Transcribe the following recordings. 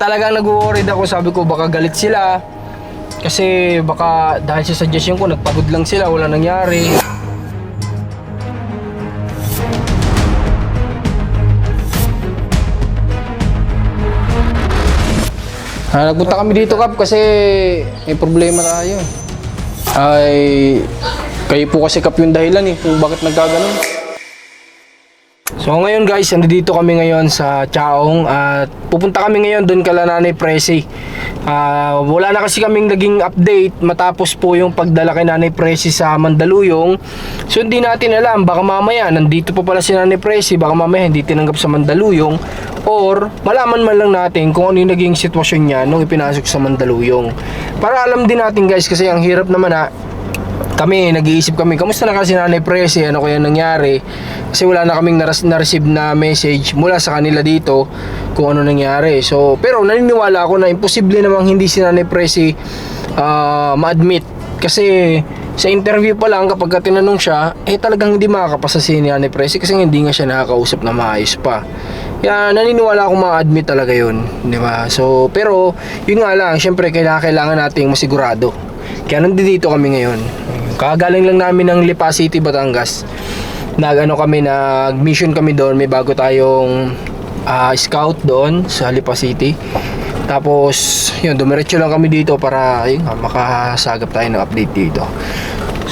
talagang nag-worried ako. Sabi ko baka galit sila. Kasi baka dahil sa suggestion ko, nagpagod lang sila, wala nangyari. Nagpunta kami dito, Kap, kasi may problema tayo. Ay, kayo po kasi, Kap, yung dahilan kung bakit nagkaganon. So ngayon guys, nandito kami ngayon sa Chaong at pupunta kami ngayon doon kala Nanay Presi. Wala na kasi kaming naging update matapos po yung pagdala kay Nanay Presi sa Mandaluyong. So hindi natin alam, baka mamaya nandito po pala si Nanay Presi, baka mamaya hindi tinanggap sa Mandaluyong, or malaman man lang natin kung ano yung naging sitwasyon niya nung ipinasok sa Mandaluyong. Para alam din natin guys, kasi ang hirap naman kami, nag-iisip kami, kamusta na kasi Nanay Presi, ano kaya nangyari? Kasi wala na kaming na-receive na message mula sa kanila dito kung ano nangyari. So, pero naniniwala ako na imposible namang hindi si Nanay Presi ma-admit. Kasi sa interview pa lang kapag tinanong siya, talagang hindi makakapasa si Nanay Presi kasi hindi nga siya nakakausap na maayos pa. Kaya naniniwala akong ma-admit talaga yun, di ba? So, pero yun nga lang, syempre kailangan nating masigurado. Kaya nandito kami ngayon. Kagaling lang namin ng Lipa City, Batangas. Nag-mission kami doon. May bago tayong scout doon sa Lipa City. Tapos, yun, dumiretso lang kami dito para makasagap tayo ng update dito.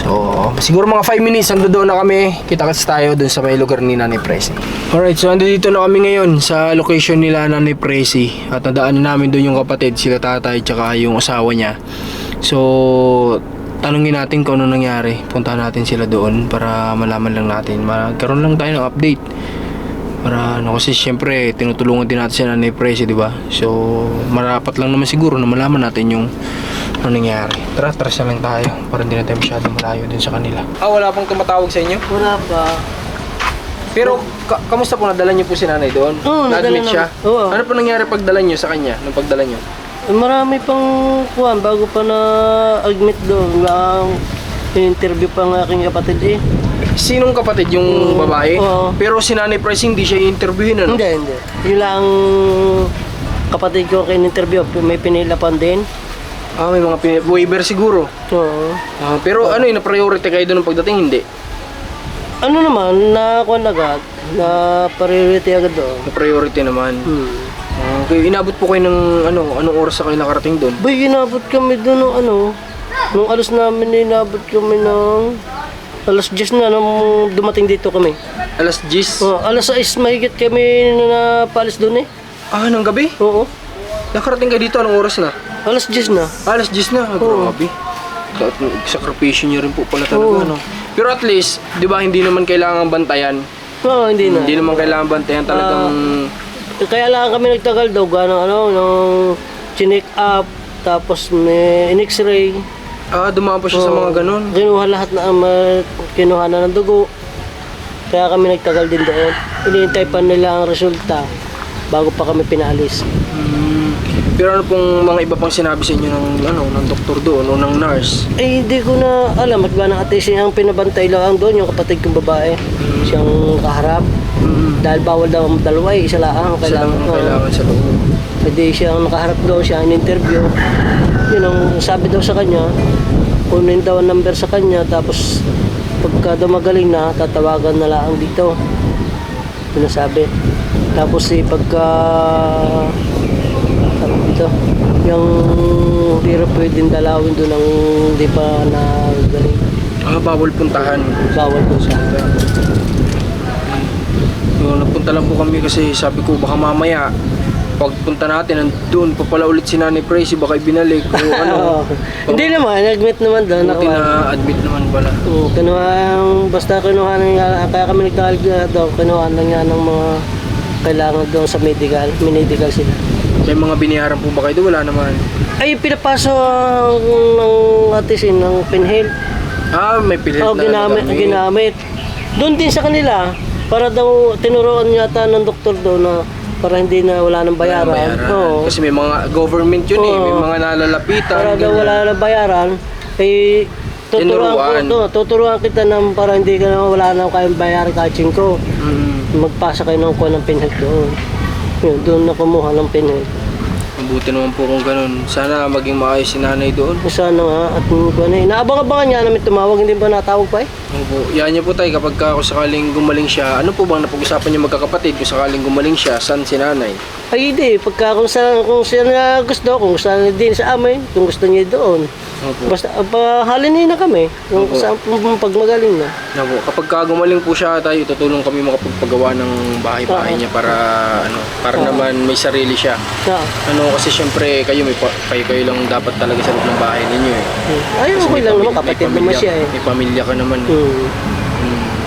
So, siguro mga 5 minutes doon na kami. Kita-kits tayo doon sa may lugar ni Nanay Presi. Alright, so nandito na kami ngayon sa location nila Nanay Presi. At nadaanan namin doon yung kapatid, sila tatay, tsaka yung asawa niya. So, tanungin natin kung ano nangyari. Punta natin sila doon para malaman lang natin. Magkaroon lang tayo ng update. Para kasi syempre tinutulungan din natin si Nanay Presi, di ba? So, marapat lang naman siguro na malaman natin yung ano nangyari. Tara na lang tayo para hindi natin masyadong malayo din sa kanila. Wala pang tumatawag sa inyo? Wala pa. Pero, kamusta po nadala niyo po si Nanay doon? Oo, na-admit siya? Oo. Ano po nangyari pagdala niyo sa kanya, nung pagdala niyo? Marami pang kuwan bago pa na-admit doon. In-interview pa ng aking kapatid Sinong kapatid? Yung babae? Oo. Pero si Nanay Presi hindi siya i-interviewin, ano? Hindi. Yun lang kapatid ko in-interview. May pinilapan din. May mga waiver siguro. Oo. Pero ano na-priority kayo doon ng pagdating? Hindi. Ano naman, nakuha agad. Na priority agad doon. Na-priority naman. Okay, inabot po kayo ng anong oras kayo nakarating doon? Bay, inabot kami doon ng nung alas namin, inabot kami ng alas 10 na nung dumating dito kami. Alas 10? Alas 6 mahigit kami na paalis doon ng gabi? Oo. Nakarating kayo dito, anong oras na? Alas 10 na. Alas 10 na? Grabe. Sakripisyo niyo rin po pala talaga, no? Pero at least, di ba, hindi naman kailangan bantayan? Oo, hindi na. Hindi naman kailangan bantayan talagang... Kaya lang kami nagtagal daw, nung chinek up, tapos may in-x-ray. Dumaan pa siya sa mga ganun. Kinuha lahat kinuha na ng dugo. Kaya kami nagtagal din doon. Hinihintay pa nila ang resulta bago pa kami pinaalis. Pero ano pong mga iba pang sinabi sa inyo ng doktor doon o ng nurse? Hindi ko na alam. At ba ng atesin ang pinabantay lang doon, yung kapatid kong babae. Siyang kaharap. Dahil bawal daw ang dalawa, isa lang kailangan sa loob. Hindi siya ang nakaharap doon, siya ang interview. Yun ang sabi daw sa kanya, kunin daw ang number sa kanya, tapos pagka daw magaling na, tatawagan na lang dito. Yun ang sabi. Tapos pagka dito, yung hindi pwedeng dalawin doon ang hindi pa nagaling. Bawal puntahan. Bawal puntahan. Nagpunta lang po kami kasi sabi ko baka mamaya pagpunta natin nandun pa pala ulit si Nanay Presi, baka ibinalik o Hindi naman, nag-admit naman doon. Na-admit naman pala. Basta kinuha na kaya kami nagtagal doon, kinuha na nga ng mga kailangan doon sa medical sila. May mga biniyaran po ba kayo doon? Wala naman. Ay, pinapaso ng atisin, ng pinheal. May pinheal na ginamit. Doon din sa kanila. Para daw tinuruan yata ng doktor doon na para hindi na wala nang bayaran. Kasi may mga government yun may mga nalalapitan. Para daw wala nang bayaran, tuturuan kita ng para hindi ka na wala nang kayang bayaran kahit 5. Magpasa kayo ng kuha ng pinhead doon. Yun, doon na kumuha ng pinhead. Buti naman po kung ganun. Sana maging maayos si nanay doon. Sana nga, at inaabang-abangan niya namin tumawag, hindi ba natawag pa eh? Opo. Yan niyo po tayo kapag kung sakaling gumaling siya. Ano po bang napag-usapan niyo magkakapatid kung sakaling gumaling siya? Saan si nanay? Ay hindi, pagka kung siya na gusto, kung saan din sa amin, kung gusto niya doon. Opo. Basta pahalin na kami, kung Opo. saan pag magaling na. Opo. Kapag gumaling po siya tayo, tutulong kami makapagpagawa ng bahay-bahay niya para para naman may sarili siya. Kasi syempre kayo kayo lang dapat talaga sa loob ng bahay ninyo eh. Ay, Kasi okay lang naman, kapatid naman siya eh. May pamilya ka naman.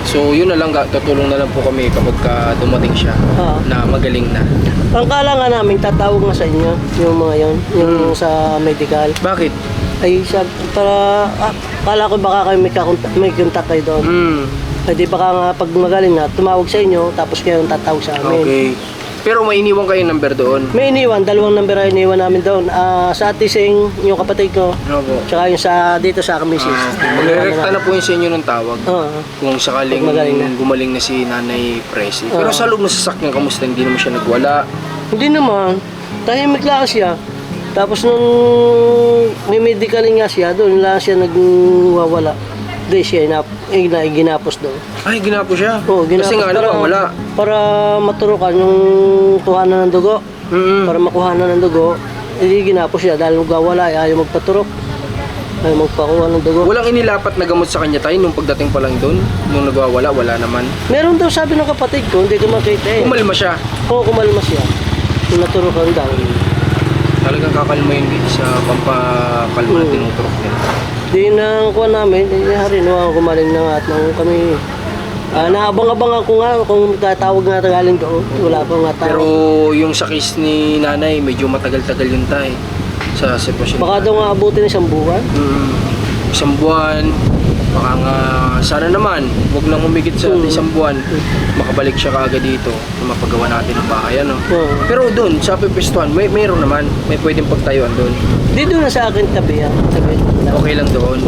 So yun na lang, tutulong na lang po kami kapag dumating siya na magaling na. Ang kala nga namin, tatawag nga sa inyo, yung mga yon, yung sa medical. Bakit? Ay, para, kala ko baka kayo may contact kayo doon. Ay, di baka nga pag magaling na, tumawag sa inyo, tapos kayo ang tatawag sa amin. Okay. Pero may iniwan kayong number doon? May iniwan, 2 number ay iniwan namin doon. Sa Atising, yung kapatid ko, Opo. tsaka yung dito sa Kamisis. Magre-rekta na po yun sa inyo ng tawag. Kung sakaling gumaling na si Nanay Presi. Pero sa loob ng sasakyan, kamusta? Hindi naman siya nagwala? Hindi naman. Tahimik lang siya. Tapos nung may medical nga siya, doon lang siya nagwawala. Hindi siya ginapos doon. Ay, ginapos siya? Oo, ginapos. Kasi nga wala. Para maturukan yung kuhanan ng dugo. Para makuhanan ng dugo, hindi ginapos siya dahil nagwawala, ayaw magpaturok. Ayaw magpakuha ng dugo. Walang inilapat na gamot sa kanya tayo nung pagdating pa lang doon? Nung nagwawala, wala naman? Meron daw sabi ng kapatid ko, hindi ko makita eh. Kumalma siya? Oo, kumalma siya. Yung naturukan daw. Talagang kakalma yun sa pampakalma na tinuturok niya. Di na kuha namin, hari no, kumaling na nga at nang kami naabang-abang ako nga kung tatawag nga galing doon. Wala pa nga tawag. Pero yung sa case ni nanay, medyo matagal-tagal yun tayo sa sitwasyon. Baka daw nga abutin ng 1 buwan. Isang buwan, baka nga sana naman, huwag nang humigit sa 1 buwan, makabalik siya kaagad dito na mapagawa natin ang bahay, ano. Pero doon, sa pipistuhan, mayroon naman, may pwedeng pagtayuan doon. Di doon na sa akin tabi. Okay lang doon.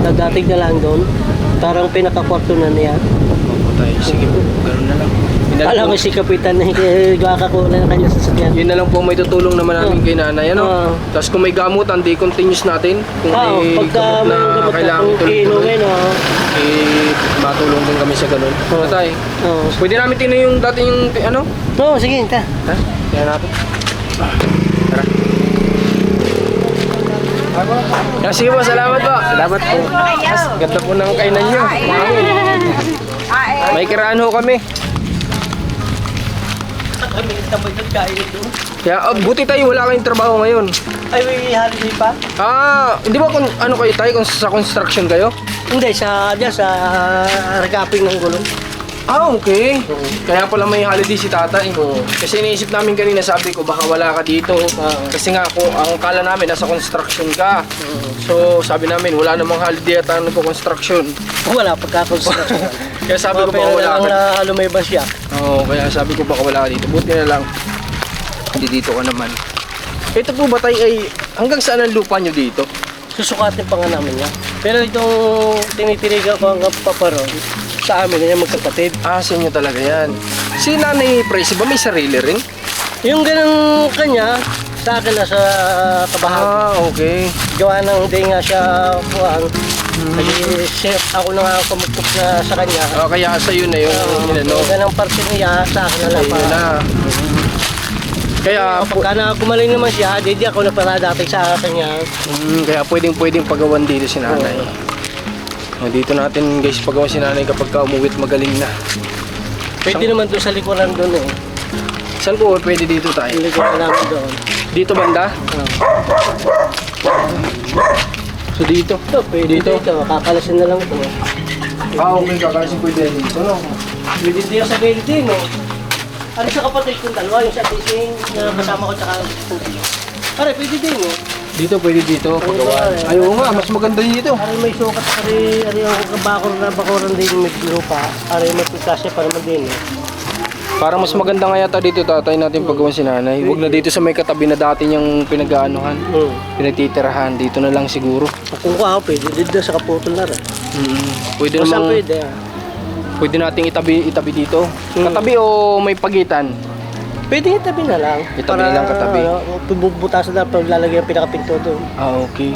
Nagdating na lang doon. Parang pinakakwarto na niya. Opo tayo, sige po, ganun na lang. Alam ko si Kapitan na gakakula na kanya sasakyan. Yun na lang po may tutulong naman namin kay nanay, ano. Tapos kung may gamutan, di continuous natin. Kung may pagka gamot na kailangan tuloy-tuloy, matulong din kami sa ganun. Ano tayo? Pwede namin tinan yung dati yung ano? Oo, sige, ta. Ha? Kaya natin. Tara. Sige po, salamat po. Salamat po. Ganda po ng kainan nyo. May kiraan ho kami. Kaya, buti tayo, wala kayong trabaho ngayon. Ay, may holiday pa? Hindi ba kung ano kayo tayo, kung sa construction kayo? Hindi, sa recapping ng gulong. Okay. Kaya pala may holiday si tatay. Kasi iniisip namin kanina, sabi ko baka wala ka dito. Kasi nga ako, ang kala namin nasa construction ka. So sabi namin wala namang holiday at nagko-construction. Wala, pagka-construction. Kaya sabi ko baka wala ka. Pero may ba siya? Oo, kaya sabi ko baka wala ka dito. Buti na lang, hindi dito ka naman. Ito po ba tayo ay hanggang saan ang lupa nyo dito? Susukatin pa nga namin yan. Pero itong tinitirigan ko hanggang paparon, sa amin na yan magkapatid. Sa inyo talaga yan. Si Nanay Presi ba may sarili rin? Yung ganang kanya, sa akin na sa kabahan. Okay. Gawa nang hindi nga siya puwang. Ako na nga pumuktok sa kanya. Kaya sa yun na yung Yung ganang parte niya, sa akin na lang pa. Kaya pagka na kumaling naman siya, hindi ako nagparadati sa kanya. Kaya pwedeng pagawan dito si nanay. Dito natin guys pagawa si nanay kapag umuwit magaling na. Pwede naman doon sa likuran doon eh. Saan po pwede dito tayo? Likuran namin doon. Dito banda? So dito? Pwede dito. Kakalasin na lang ito. Okay, kakalasin pwede dito, no? Pwede dito sa building, no? Ano sa kapatid kong dalawa, yung sa teaching na kasama ko tsaka pare, pwede din, no? Dito, pwede dito, pagawa. Ayaw nga, mas maganda dito. Pare, may sukat, pare, ang bakuran din yung may lupa. Pare, may pagkasya pa naman din, eh. Parang mas maganda nga yata dito tatay natin pagawan si nanay. Huwag na dito sa may katabi na dati niyang pinag-aanuhan. Pinagtitirahan, dito na lang siguro. Kung ako, pwede dito sa kaputol na rin. Pwede Saan namang, pwede, pwede nating itabi dito. Katabi o may pagitan? Pwede itabi na lang. Itabi na lang katabi. Bubutasan na pag lalagyan yung pinakapinto doon. Ah, okay.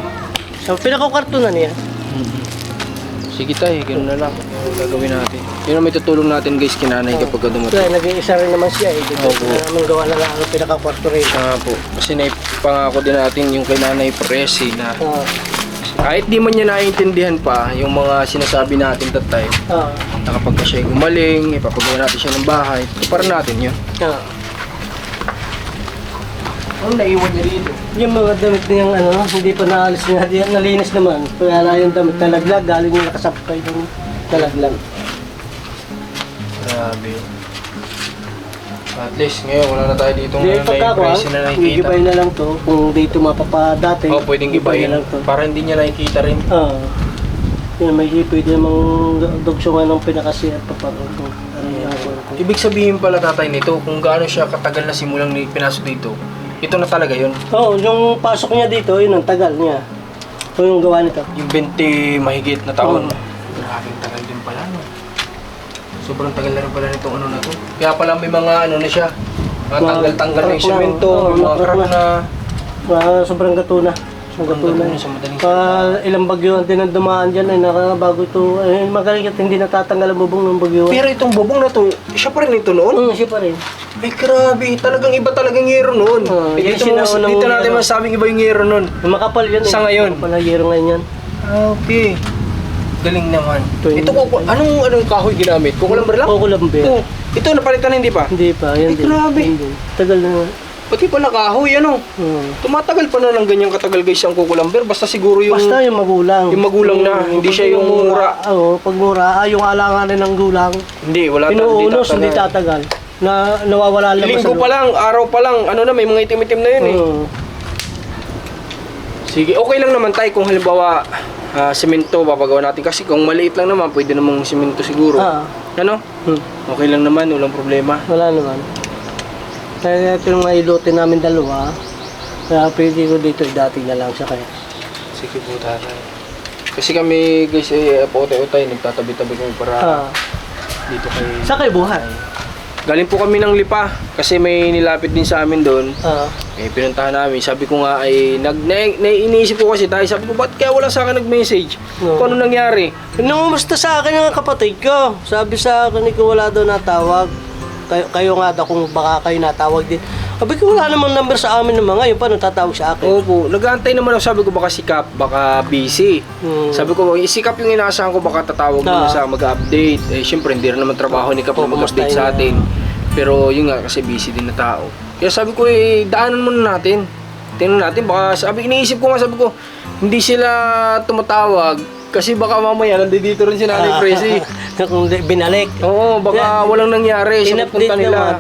So, pinakakartunan niya. Sige tayo, gano'n na lang. Yung gagawin natin. Yun ang may tutulong natin guys kinanay kapag dumating. Kaya nag-iisa rin naman siya eh. Dito Opo. na naman gawa na lang ang pinakakwarto rin. Po. Kasi naipangako din natin yung kay Nanay Presi na Ah. kahit di man niya naiintindihan pa yung mga sinasabi natin that time, Ah. na kapag siya gumaling, ipapagawa natin siya ng bahay, para natin yun. Ah. Ano naiwan niya rito? Yung mga damit niyang ano, hindi pa naalis niya, nalinis naman. Kaya na yung damit talaglag, galing yung nakasapkay ng talaglag. Grabe. At least ngayon wala na tayo dito Hindi, Nanay pagkakuha, Presi na nakikita. gigibay na lang to. Kung dito mapapadati, Oo, pwedeng gibayin. na lang to. Para hindi niya nakikita rin. Ah. Yun, may pwede namang dugsungan ng pinakasiyat pa pa. Ibig sabihin pala tatay nito, kung gaano siya katagal na simulang pinasok dito, ito na talaga yun. Oo, yung pasok niya dito, yun ang tagal niya. So yung gawa nito. Yung 20 mahigit na taon. Oo. Maraming tagal din pala, no? Sobrang tagal na rin pala nitong ano na to. Kaya pala may mga ano na siya. Mga Mga tanggal-tanggal na yung crack na. semento, Oo, may mga mga crack crack na. Sobrang gatuna. Sobrang gatuna. Sa madaling Ilang bagyo din ang dumaan dyan ay nakabago ito. Magaling at hindi natatanggal ang bubong ng bagyo. Pero itong bubong na to, siya pa rin ito noon? Siya pa rin. Ay grabe, talagang iba talagang yero noon. Yan Dito, sinaunang dito natin yero. masabing iba yung yero noon. Makapal yun Sa ngayon? Makapal na yero ngayon yan. Okay. Galing naman. Ito Ito, anong kahoy ginamit? Kukulamber lang? Kukulamber. Oo. Ito, napalitan hindi pa? Hindi pa, yan Ay, din. grabe. Yan din. Tagal na nga. Pati pala kahoy, ano? Tumatagal pa na ng ganyang katagal guys ang kukulamber. Basta siguro yung... Basta yung magulang. Yung magulang na, hindi siya yung mura. Oo, pag mura, yung alanganin ng gulang. Hindi, wala Inuunos, hindi tatagal. Na nawawala lang Linggo pa lang, araw pa lang, ano na, may mga itim-itim na yun eh. Sige, okay lang naman tayo kung halimbawa semento papagawa natin. Kasi kung maliit lang naman, pwede namang semento siguro. Ano? Okay lang naman, walang problema. Wala naman. Kaya ito yung mga ilote namin dalawa. Kaya pwede ko dito, dati na lang siya kaya. Sige po, tatay. Kasi kami guys, pautay-utay, nagtatabi-tabi kami para dito kay... Sa kayo buhay? Galing po kami ng Lipa kasi may nilapit din sa amin doon. Pinuntahan namin. Sabi ko nga ay iniisip ko kasi tayo. Sabi ko, ba't kaya wala sa akin nag-message? Kung ano nangyari? Nangumusta sa akin yung kapatid ko. Sabi sa akin, ikaw wala daw natawag. Kayo nga daw kung baka kayo natawag din. Sabi ko, wala namang number sa amin ng mga yun. Paano tatawag sa akin? Opo. Nag-aantay naman ako. Sabi ko, baka sikap, baka busy. Sabi ko, sikap yung inaasahan ko, baka tatawag muna sa mag-update. Siyempre, hindi rin naman trabaho ni Kap na mag-update sa atin. Pero yun nga, kasi busy din na tao. Kaya sabi ko, daanan muna natin. Tingnan natin, baka iniisip ko nga, sabi ko, hindi sila tumatawag. Kasi baka mamaya, nandito rin si Nanay Presi. Kung binalik. Oo, baka walang nangyari sa pagpunta nila.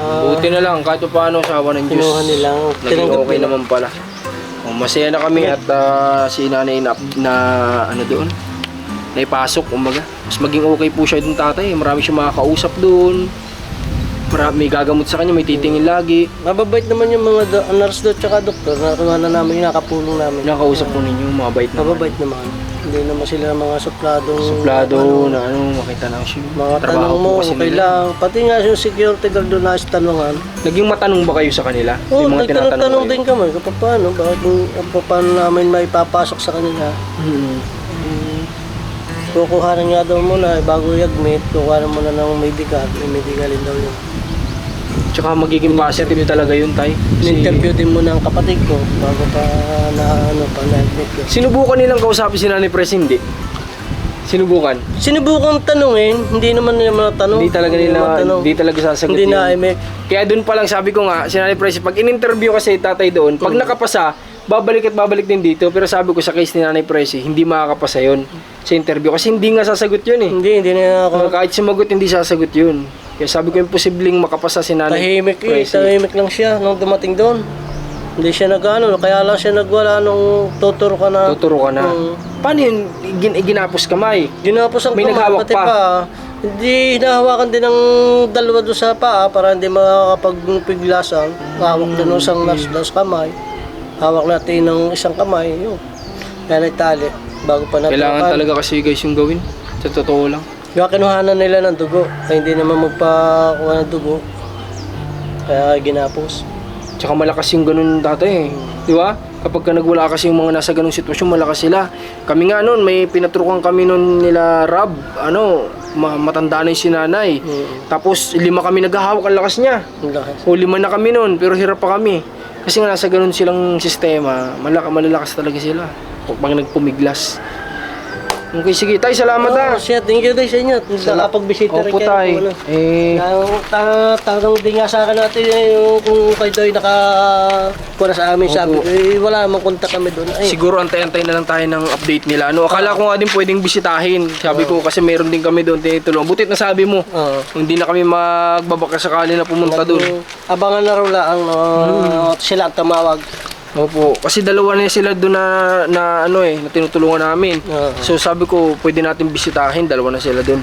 Buti na lang, kahit paano sa awa ng Diyos. Kinuha nila. Naging okay naman pala. Masaya na kami at si Nanay na ano doon, naipasok, umaga. Mas maging okay po siya doon tatay. Marami siyang makakausap doon. May gagamot sa kanya, may titingin lagi. Mababait naman yung mga nurse doon tsaka doktor. Nakuha na namin, nakapulong namin. Nakausap po ninyo, mabait naman. Mababait naman. Hindi naman sila mga supladong... Suplado na makita lang siya. Mga tanong mo, okay lang. Pati nga yung security guard doon na tanungan. Naging matanong ba kayo sa kanila? Oo, May mga nagtanong din kami. Paano, paano namin may papasok sa kanila. Kukuhanan nga daw muna, bago i-admit, kukuhanan muna ng medical. May medicalin daw yun. Tsaka magiging positive talaga yun, tay. In-interview din muna ang kapatid ko bago pa na-admit ko. Sinubukan nilang kausapin si Nanay Presi, hindi? Sinubukan? Sinubukan tanungin, hindi naman nila matanong. Hindi talaga sasagot Hindi yun. na-imik. Kaya doon pa lang sabi ko nga, si Nanay Presi, pag in-interview kasi tatay doon, pag nakapasa, babalik at babalik din dito. Pero sabi ko sa case ni Nanay Presi, hindi makakapasa yun sa interview. Kasi hindi nga sasagot yun eh. Hindi na ako. Kahit sumagot, hindi sasagot yun. Kaya sabi ko, imposibleng makapasa si Nanay Presi. Tahimik lang siya nung dumating doon. Hindi siya nag-ano, kaya lang siya nagwala nung tuturo ka na. Tuturo ka na. Paano yun? Ginapos kamay? Ginapos ang May naghawak pati pa. Hindi hinahawakan din ng dalawa doon sa paa para hindi makakapagpiglasan. Hawak doon ng isang nurse doon sa kamay. Hawak natin ng isang kamay. Yun. Kaya nagtali. Bago pa natin. Kailangan talaga kasi guys yung gawin. Sa totoo lang. Yung kinuhanan nila ng dugo. Ay hindi naman magpakuha ng dugo. Kaya ginapos. Tsaka malakas yung ganun dati eh. Di ba? Kapag ka nagwala kasi yung mga nasa ganung sitwasyon, malakas sila. Kami nga noon, may pinatrukan kami noon nila Rob, matanda na yung sinanay. Tapos 5 kami naghahawak, ang lakas niya. Ang lakas. O 5 na kami noon, pero hirap pa kami. Kasi nga nasa ganun silang sistema, malalakas talaga sila. Pag nagpumiglas. Okay, sige tayo, salamat Oh, siya, thank you tayo sa inyo. Nakapagbisita rin Opo kayo. tayo. Tanong din nga sa akin natin kung kayo do'y nakakuha sa amin. Sabi ko, wala namang kontak kami doon. Siguro antay-antay na lang tayo ng update nila. Akala ko nga din pwedeng bisitahin. Sabi ko kasi meron din kami doon tinutulungan. Butit na sabi mo. Hindi na kami magbabaka sakali na pumunta doon. Abangan na raw lang sila ang tumawag. Opo, kasi 2 na sila doon na tinutulungan namin. So sabi ko, pwede natin bisitahin, 2 na sila doon.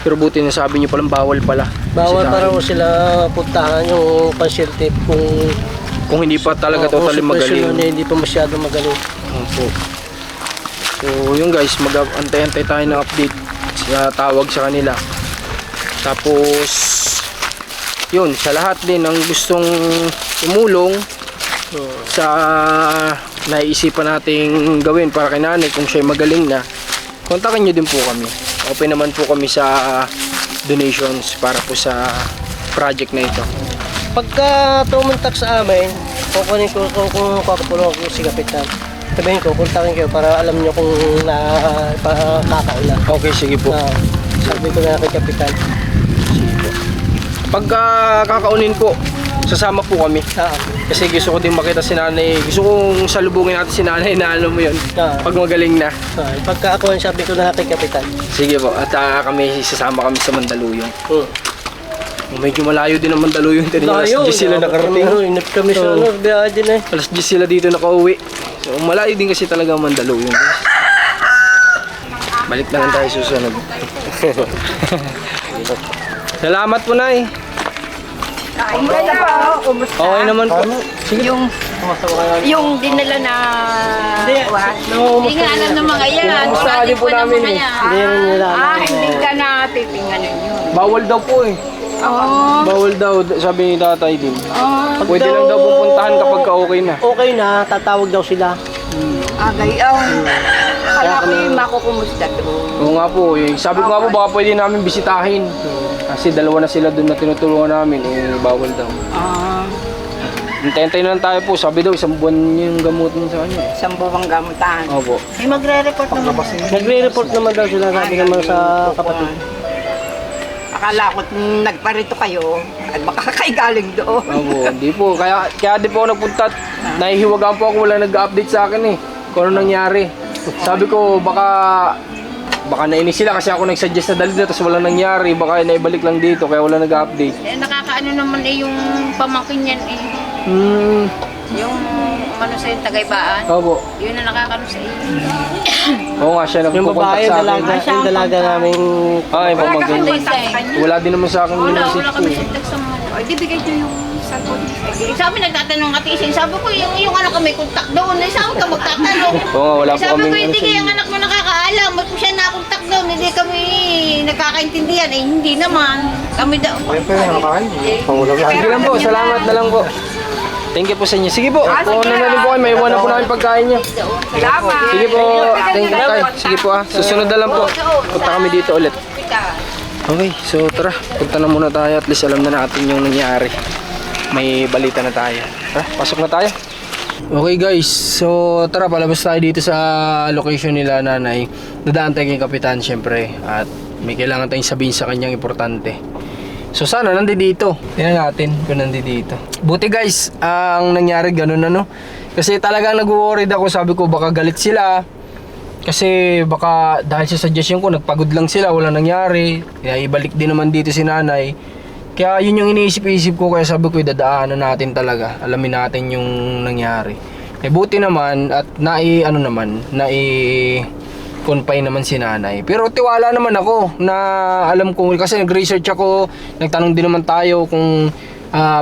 Pero buti na sabi niyo palang bawal pala. Bawal pa raw sila puntahan yung pasyente kung hindi pa talaga totally magaling. Hindi pa masyado magaling. Opo. So yun guys, mag-antay-antay tayo ng update. Tawag sa kanila. Tapos yun, sa lahat din ng gustong tumulong sa naiisipan nating gawin para kay nanay, kung siya'y magaling na, kontakin nyo din po kami. Open naman po kami sa donations para po sa project na ito. Pagka tumuntak sa amin, kukunin ko kung kakapulong ko si Kapitan. Sabihin ko, kontakin kayo para alam nyo kung nakakaulan. Okay, sige po. Sabi ko na kay Kapitan. Pagka kakaunin po, sasama po kami. Kasi gusto ko din makita si nanay. Gusto kong salubungin natin si nanay na alam mo yun. Pag magaling na. Pagka ako, sabi ko na kay Kapitan. Sige po. At sasama kami sa Mandaluyong. Medyo malayo din ang Mandaluyong. Alas 10 sila nakarating. Inip kami sa biyahe din eh. Alas 10 sila dito nakauwi. So malayo din kasi talaga ang Mandaluyong. Balik na lang tayo susunod. Salamat po, Nay. Okay naman po. Sige. Yung dinala na hindi nga alam ng mga yan. Gusto Wala din po po ng namin mga eh. yan. Hindi rin nila alam. Hindi ka na titingnan yun. Bawal daw po eh. Oo. Bawal daw, sabi ni tatay din. Oo. Pwede lang daw pupuntahan kapag okay na. Okay na, tatawag daw sila. Agayaw. Akala ko yung makukumusta doon. Oo nga po eh. Sabi ko nga po baka pwede namin bisitahin. Kasi 2 na sila doon na tinutulungan namin eh, bawal daw. Hintay-hintay na lang tayo po. Sabi daw 1 buwan yung gamutin sa kanya. Isang buwang gamutan. Opo. May magre-report naman. Nagre-report naman daw sila, sabi naman sa kapatid. Akala ko nagparito kayo at baka kaigaling doon. Opo, hindi po. Kaya di po ako nagpunta. Nahihiwagaan po ako, wala nag-update sa akin eh. Kung ano nangyari. Sabi ko baka nainis sila kasi ako nag-suggest na dali na tapos wala nangyari. Baka naibalik lang dito kaya wala nag-update. Nakakaano naman eh yung pamangkin yan eh. Yung sa'yo, Tagaybaan. Opo. Yun na nakakano sa iyo. Oo nga siya Yung nagpupunta babae, sa akin. yung dalaga namin. Ay, Wala ka pamangkin. contact sa kanya. Wala din naman sa akin Wala message ko kami eh. contact sa mga. O, di bigay nyo yung cellphone. Sabi nagtatanong ka tiisin. Sabi ko yung anak ko may contact doon. Sabi ka magtatanong. Oo nga, wala po Sabi kaming ko hindi sa kaya ang anak mo nakakaalam. Ba't mo siya nakontak doon? Hindi kami nagkakaintindihan. Eh hindi naman. Kami daw. Sige lang po, salamat na lang po. Thank you po sa inyo. Sige po, kung ano na rin po kayo, may iwan na po namin pagkain nyo. Salamat. Sige po, thank you tayo. Sige po susunod na lang po. Punta kami dito ulit. Okay, so tara, punta na muna tayo. At least alam na natin yung nangyari. May balita na tayo. Tara, pasok na tayo. Okay guys, so tara, palabas tayo dito sa location nila nanay. Dadaan tayo kay Kapitan syempre. At may kailangan tayong sabihin sa kanyang importante. So sana nandito. Tingnan natin kung nandito. Buti guys, ang nangyari ganun Kasi talagang nag-worried ako. Sabi ko baka galit sila. Kasi baka dahil sa suggestion ko nagpagod lang sila, wala nangyari. Kaya ibalik din naman dito si nanay. Kaya yun yung iniisip-isip ko. Kaya sabi ko idadaanan natin talaga. Alamin natin yung nangyari. Buti naman at confine naman si nanay. Pero tiwala naman ako na alam ko kasi nag-research ako, nagtanong din naman tayo kung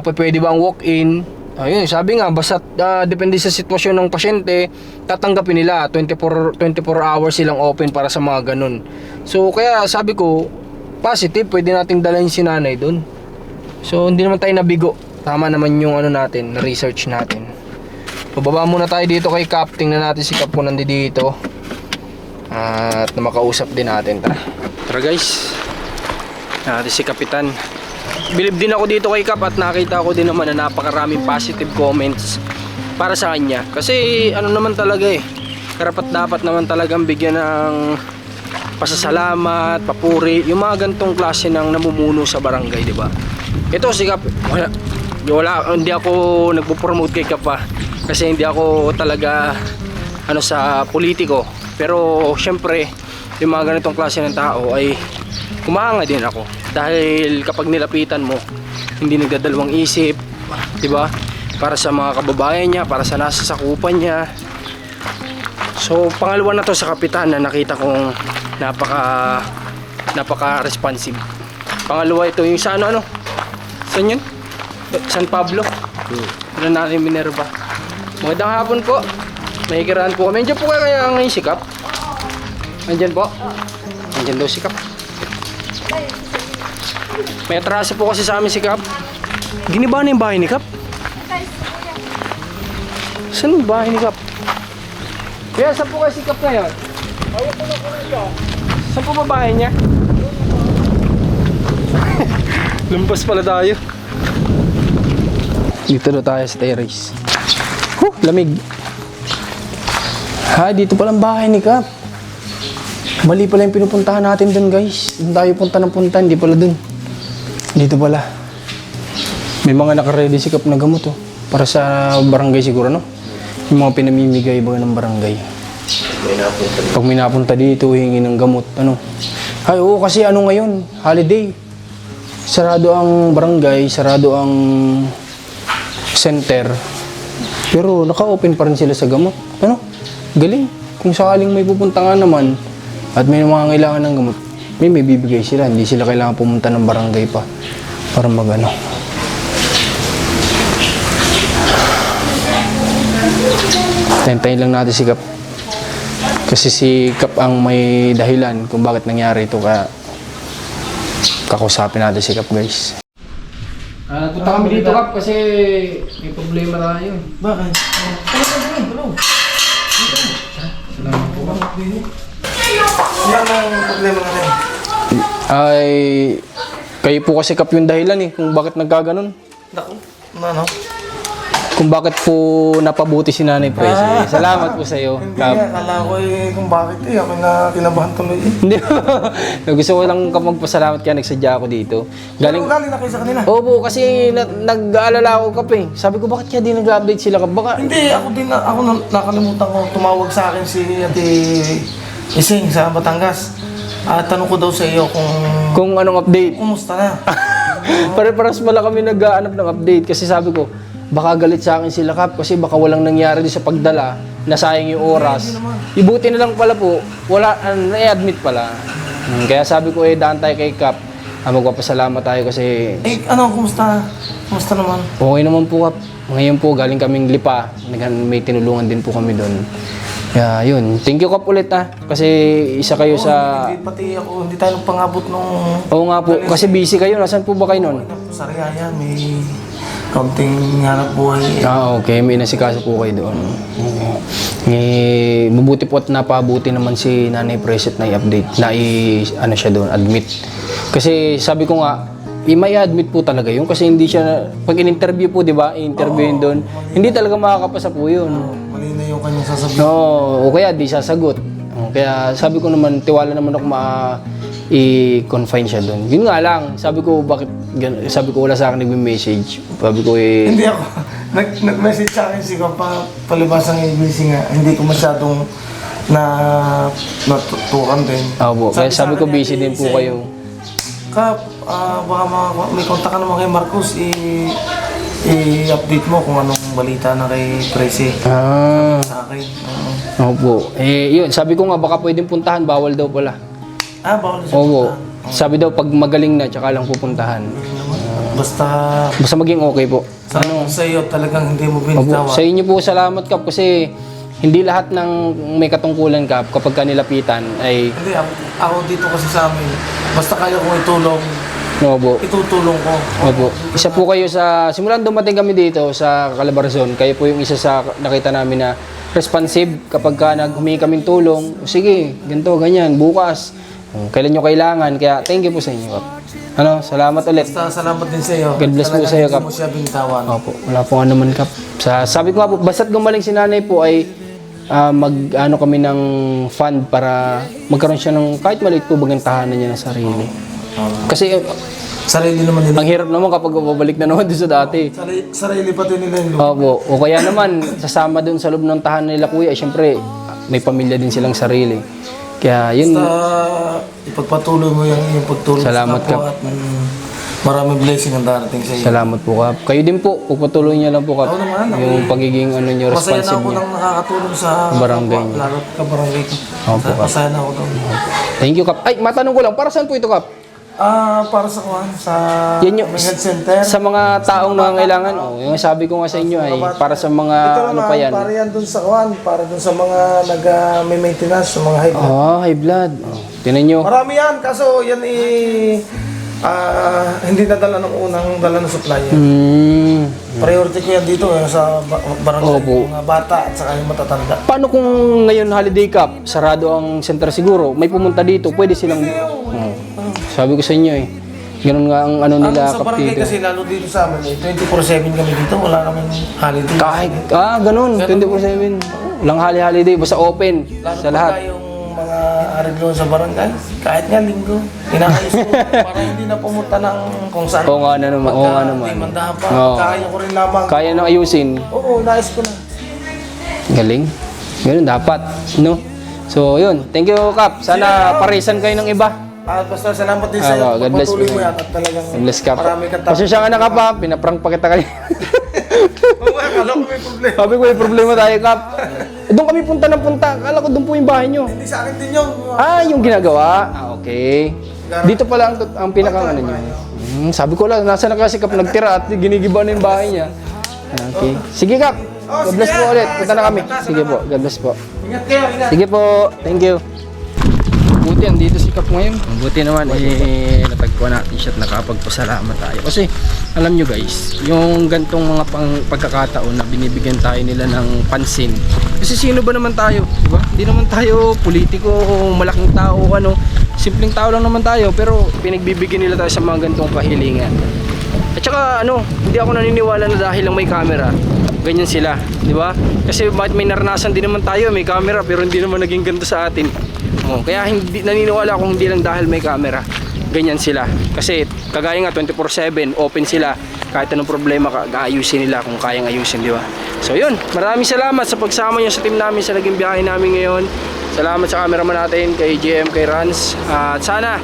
pwede ba ang walk-in. Ayun, sabi nga basta depende sa sitwasyon ng pasyente, tatanggapin nila 24 hours silang open para sa mga ganun. So kaya sabi ko positive, pwede nating dalhin si nanay doon. So hindi naman tayo nabigo. tama naman yung ano natin, na research natin. Pababa muna tayo dito kay Kap. Tingnan natin si Kap kung nandito. At na makausap din natin. Tara guys. Natin si Kapitan. Bilib din ako dito kay Kap at nakita ko din naman na napakaraming positive comments para sa kanya. Kasi ano naman talaga karapat dapat naman talagang bigyan ng pasasalamat, papuri, yung mga gantong klase ng namumuno sa barangay, di ba? Ito si Kap, hindi ako nagpo-promote kay Kap kasi hindi ako talaga sa politiko. Pero syempre, yung mga ganitong klase ng tao ay kumahanga din ako. Dahil kapag nilapitan mo, hindi nagdadalawang isip, di ba? Para sa mga kababayan niya, para sa nasa sakupan niya. So, pangalawa na to sa Kapitan na nakita kong napaka-responsive. Pangalawa ito yung sa ano? Saan yun? San Pablo? Ano natin Minerva. Magandang hapon po. Mahikiraan po kami. Nandiyan po kaya ngayon si Kap? Nandiyan po? Nandiyan daw si Kap. May atraso po kasi sa amin si Kap. Giniba na yung bahay ni Kap? Saan yung bahay ni Kap? Kaya saan po kayo si Kap ngayon? Saan po ba bahay niya? Lumpas pala tayo. Dito na tayo sa terrace. Lamig. Dito palang bahay ni Kap. Mali pala yung pinupuntahan natin dun guys. Doon tayo punta ng punta, hindi pala dun. Dito pala. May mga nakaready si Kap na gamot para sa barangay siguro yung mga pinamimigay ba ng barangay. Pag may napunta dito, hingi ng gamot, Ay, oo, kasi ngayon, holiday. Sarado ang barangay, sarado ang center. Pero naka-open pa rin sila sa gamot. Galing. Kung sakaling may pupunta nga naman at may mga kailangan ng gamot, may bibigay sila. Hindi sila kailangan pumunta ng barangay pa para Tayin lang natin si Kap. Kasi si Kap ang may dahilan kung bakit nangyari ito. Kaya kakusapin natin si Kap guys. Punta kami dito Kap kasi may problema tayo. Bakit? Salamat po Kap. Yan ang problema natin. Ay, kayo po kasi Kap yung dahilan kung bakit nagkaganon. Naku, Kung bakit po napabuti si Nanay Presi. Salamat po sa iyo. Hindi nga, akala ko kung bakit ako na kinabahan tuloy Hindi. Gusto ko lang magpasalamat kaya nagsadya ako dito. Galing na kayo sa kanila? Opo, kasi nag-aalala ako Kap Sabi ko bakit kaya di nag-update sila Kap? Baka... Hindi, ako nakalimutan ko, tumawag sa akin si Ate Ising sa Batangas. Tanong ko daw sa iyo kung anong update. kumusta na. Pare-paras pala kami nag-aanap ng update kasi sabi ko, baka galit sa akin sila Kap kasi baka walang nangyari din sa pagdala, nasayang yung oras. Ibuti na lang pala po, wala, na-admit pala. Kaya sabi ko daan tayo kay Kap, magpapasalamat tayo kasi... Kumusta? Kumusta naman? Okay naman po Kap. Ngayon po, galing kaming Lipa, may tinulungan din po kami doon. Kaya yun, thank you Kap ulit kasi isa kayo sa... Hindi, pati ako, hindi tayo pangabot nung... Oo nga po, kasi busy kayo. Nasaan po ba kayo noon? Sa Riyaya, may kaunting hanap buhay. Okay. May nasikaso po kayo doon. Mabuti po at napabuti naman si Nanay Preset na i-update, na siya doon, admit. Kasi sabi ko nga, may admit po talaga yun kasi hindi siya, pag in-interview po, di ba, i-interviewin doon, hindi talaga makakapasa po yun. Mali na yung kanyang sasabihin. O kaya di sasagot. Kaya sabi ko naman, tiwala naman ako i-confine siya doon. Yun nga lang, sabi ko wala sa akin nagme-message. Sabi ko Hindi ako, nag-message sa akin si Kapa, palibasang busy nga, hindi ko masyadong natutukan din. Opo, kaya sabi ko busy din po kayo. Kap, baka may kontak ka naman kay Marcos, i-update mo kung anong balita na kay Presi sa akin. Opo. Yun, sabi ko nga baka pwedeng puntahan, bawal daw pala. Bawal siya Opo. Sabi daw pag magaling na, tsaka lang pupuntahan. Basta maging okay po. sa iyo talagang hindi mo Opo. binitawan. Sa inyo po salamat Kap kasi hindi lahat ng may katungkulan Kap kapag kanilapitan ay... Hindi, ako dito kasi sa amin, basta kaya kong itulong, Opo. itutulong ko. Opo. Isa po kayo sa, simulan dumating kami dito sa Calabarzon, kayo po yung isa sa nakita namin na responsive kapag ka humingi kaming tulong. Sige, ganito, ganyan, bukas. Kailan nyo kailangan. Kaya thank you po sa inyo, Kap. Ano, salamat ulit. Basta salamat din sa iyo. God bless po sa iyo, Kap. Hindi mo siya binitawan. Opo, wala po nga naman, Kap. Sabi ko nga po, basta't gumaling si nanay po ay mag-ano kami ng fund para magkaroon siya ng kahit maliit po bagang tahanan niya ng sarili. Kasi Sarili naman nila. ang hirap naman kapag babalik na naman doon sa dati. Sarili pati nila yung lupa. Opo, o kaya naman sasama doon sa loob ng tahanan nila kuya, syempre may pamilya din silang sarili. Kaya yun, Basta ipagpatuloy mo yung pagtulong Salamat, sa kapwa at maraming blessing ang darating sa iyo. salamat po, Kap. Kayo din po, pagpatuloy niyo lang po, Kap. Oo naman, ako Yung pagiging ano niyo, Masaya na responsive ako niyo. nang nakakatulong sa Barangay kapwa, niyo. lalo ka barangay ko. Opo, Kap. Masaya na ako doon. Thank you, Kap. Ay, matanong ko lang, para saan po ito, Kap? Para sa kuhan, sa Yan yung- may health center. Sa mga taong nangangailangan, yung sabi ko nga sa inyo ay para sa mga Ito ano naman, pa yan. para yan doon sa kuhan, para doon sa mga may maintenance, sa mga high blood. High blood. Tinan nyo. Marami yan, kaso yan hindi nadala ng unang dala ng supplier. Priority ko yan dito sa barangay, Opo. mga bata at saka yung matatanda. Paano kung ngayon holiday cup, sarado ang center siguro, may pumunta dito, pwede silang... Sabi ko sa inyo eh. Ganun nga ang ano nila Sa kap barangay dito. kasi lalo dito sa amin, 24/7 kami dito, wala kaming holiday. Kahit, ganun, 24/7. Walang holiday, basta open Lalo sa pa lahat. yung mga ariglo sa barangay, kahit nga linggo, inaayos ko para hindi na pumunta ng kung saan. Oo nga naman, oo nga naman. Di mandahan pa, Oo. kaya ko rin lamang. Kaya nang ayusin, Oo, naayos ko na. galing. Ganun dapat, no? So, yun. Thank you, Kap. Sana parisan kayo ng iba. At basta salamat din sa iyo. God bless Pagpatuloy po. mo yan at talagang God bless, Kap. marami kang Pasensya ka na, Kap, ha? Pinaprank pa kita kayo. Oo, akala ko may problema. Sabi ko, may problema tayo, Kap. Doon kami punta ng punta. Akala ko doon po yung bahay nyo. Hindi sa akin din yun. Yung ginagawa? Okay. Dito pala ang pinakang ano nyo. Sabi ko lang, nasa na kasi Kap nagtira at ginigiba na yung bahay niya. Okay. Sige, Kap. God bless po ulit. Punta na kami. Sige po. God bless po. Ingat kayo, ingat. Sige po. Thank you. Buti andito si Kap ngayon. Buti naman natagpuan natin siya at nakapagpasalamat tayo. Kasi alam nyo guys, yung gantong mga pagkakataon na binibigyan tayo nila ng pansin. Kasi sino ba naman tayo? Diba? Hindi naman tayo politiko o malaking tao ano. Simpleng tao lang naman tayo pero pinagbibigyan nila tayo sa mga gantong kahilingan. At saka hindi ako naniniwala na dahil lang may camera, ganyan sila, di ba? Kasi bakit may naranasan din naman tayo, may camera pero hindi naman naging ganito sa atin. Kaya hindi naniniwala akong hindi lang dahil may camera, ganyan sila. Kasi kagaya nga 24/7 open sila, kahit anong problema ayusin nila kung kayang ayusin, di ba? So yun, maraming salamat sa pagsama niyo sa team namin sa naging biyahe namin ngayon. Salamat sa cameraman natin, kay GM, kay Rans. At sana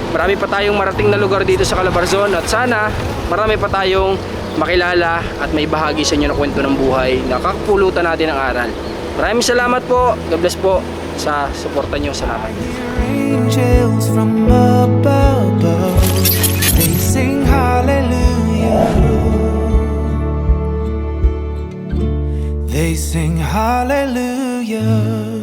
marami pa tayong marating na lugar dito sa Calabarzon at sana marami pa tayong makilala at may bahagi sa inyo na kwento ng buhay na kakapulutan natin ng aral. Maraming salamat po. God bless po sa suporta nyo. Salamat. Angels from above, they sing hallelujah. They sing hallelujah.